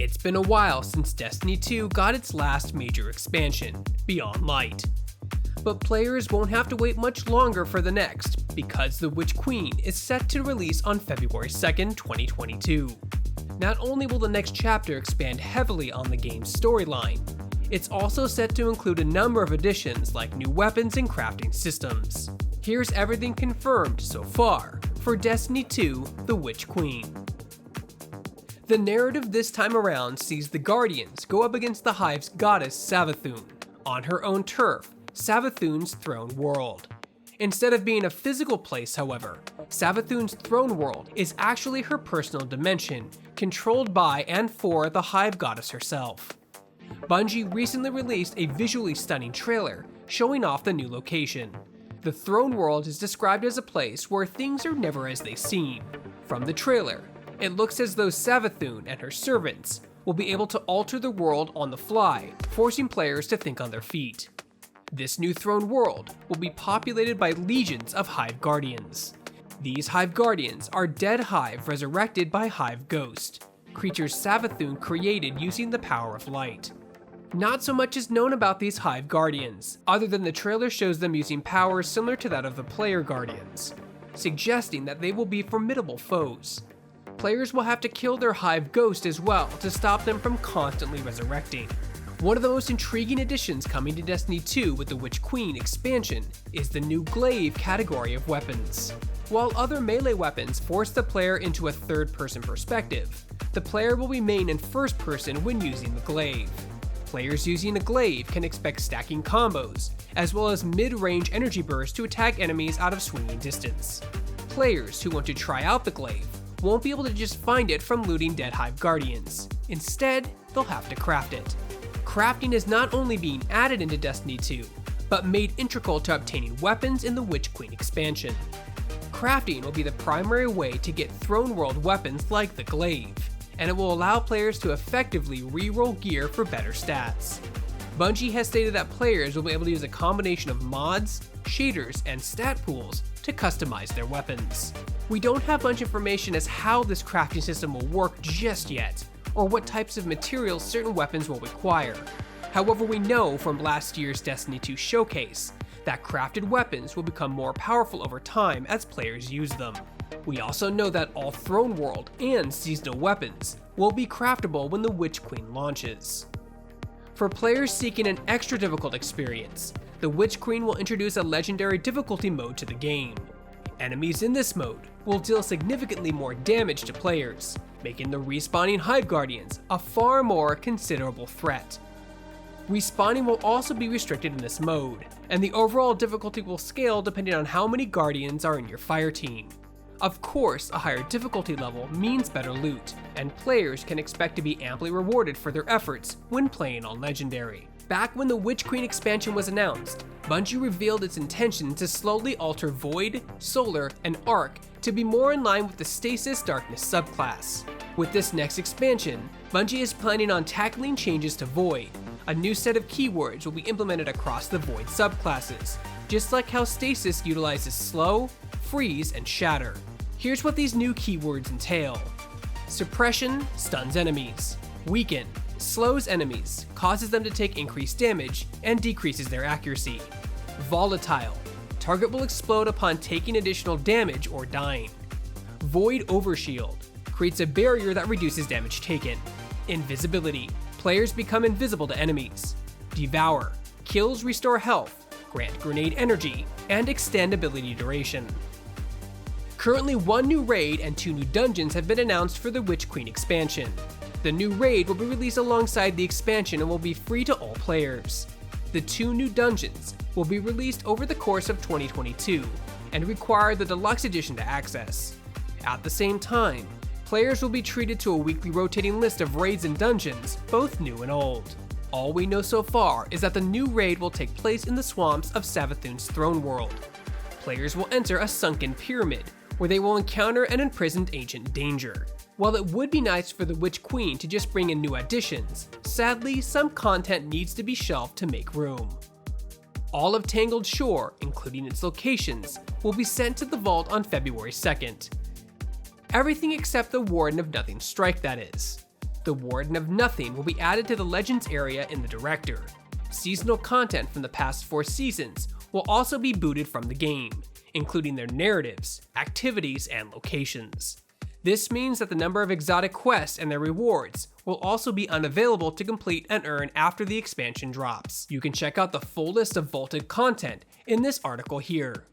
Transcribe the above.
It's been a while since Destiny 2 got its last major expansion, Beyond Light. But players won't have to wait much longer for the next, because The Witch Queen is set to release on February 2nd, 2022. Not only will the next chapter expand heavily on the game's storyline, it's also set to include a number of additions like new weapons and crafting systems. Here's everything confirmed so far for Destiny 2: The Witch Queen. The narrative this time around sees the Guardians go up against the Hive's goddess Savathun, on her own turf, Savathun's throne world. Instead of being a physical place, however, Savathun's throne world is actually her personal dimension, controlled by and for the Hive goddess herself. Bungie recently released a visually stunning trailer showing off the new location. The throne world is described as a place where things are never as they seem. From the trailer, it looks as though Savathun and her servants will be able to alter the world on the fly, forcing players to think on their feet. This new throne world will be populated by legions of Hive Guardians. These Hive Guardians are dead Hive resurrected by Hive Ghost, creatures Savathun created using the power of light. Not so much is known about these Hive Guardians, other than the trailer shows them using powers similar to that of the player Guardians, suggesting that they will be formidable foes. Players will have to kill their Hive Ghost as well to stop them from constantly resurrecting. One of the most intriguing additions coming to Destiny 2 with the Witch Queen expansion is the new glaive category of weapons. While other melee weapons force the player into a third-person perspective, the player will remain in first person when using the glaive. Players using a glaive can expect stacking combos, as well as mid-range energy bursts to attack enemies out of swinging distance. Players who want to try out the glaive won't be able to just find it from looting dead Hive Guardians. Instead, they'll have to craft it. Crafting is not only being added into Destiny 2, but made integral to obtaining weapons in the Witch Queen expansion. Crafting will be the primary way to get throne world weapons like the glaive, and it will allow players to effectively re-roll gear for better stats. Bungie has stated that players will be able to use a combination of mods, shaders, and stat pools to customize their weapons. We don't have much information as how this crafting system will work just yet, or what types of materials certain weapons will require. However, we know from last year's Destiny 2 showcase that crafted weapons will become more powerful over time as players use them. We also know that all Throne World and seasonal weapons will be craftable when the Witch Queen launches. For players seeking an extra difficult experience, the Witch Queen will introduce a legendary difficulty mode to the game. Enemies in this mode will deal significantly more damage to players, making the respawning Hive Guardians a far more considerable threat. Respawning will also be restricted in this mode, and the overall difficulty will scale depending on how many Guardians are in your fire team. Of course, a higher difficulty level means better loot, and players can expect to be amply rewarded for their efforts when playing on Legendary. Back when the Witch Queen expansion was announced, Bungie revealed its intention to slowly alter Void, Solar, and Arc to be more in line with the Stasis Darkness subclass. With this next expansion, Bungie is planning on tackling changes to Void. A new set of keywords will be implemented across the Void subclasses, just like how Stasis utilizes Slow, Freeze, and Shatter. Here's what these new keywords entail. Suppression stuns enemies. Weaken slows enemies, causes them to take increased damage, and decreases their accuracy. Volatile. Target will explode upon taking additional damage or dying. Void Overshield. Creates a barrier that reduces damage taken. Invisibility. Players become invisible to enemies. Devour. Kills restore health, grant grenade energy, and extend ability duration. Currently, one new raid and 2 new dungeons have been announced for the Witch Queen expansion. The new raid will be released alongside the expansion and will be free to all players. The 2 new dungeons will be released over the course of 2022 and require the deluxe edition to access. At the same time, players will be treated to a weekly rotating list of raids and dungeons, both new and old. All we know so far is that the new raid will take place in the swamps of Savathun's throne world. Players will enter a sunken pyramid, where they will encounter an imprisoned ancient danger. While it would be nice for the Witch Queen to just bring in new additions, sadly some content needs to be shelved to make room. All of Tangled Shore, including its locations, will be sent to the vault on February 2nd. Everything except the Warden of Nothing's Strike, that is. The Warden of Nothing will be added to the Legends area in the Director. Seasonal content from the past 4 seasons will also be booted from the game, including their narratives, activities, and locations. This means that the number of exotic quests and their rewards will also be unavailable to complete and earn after the expansion drops. You can check out the full list of vaulted content in this article here.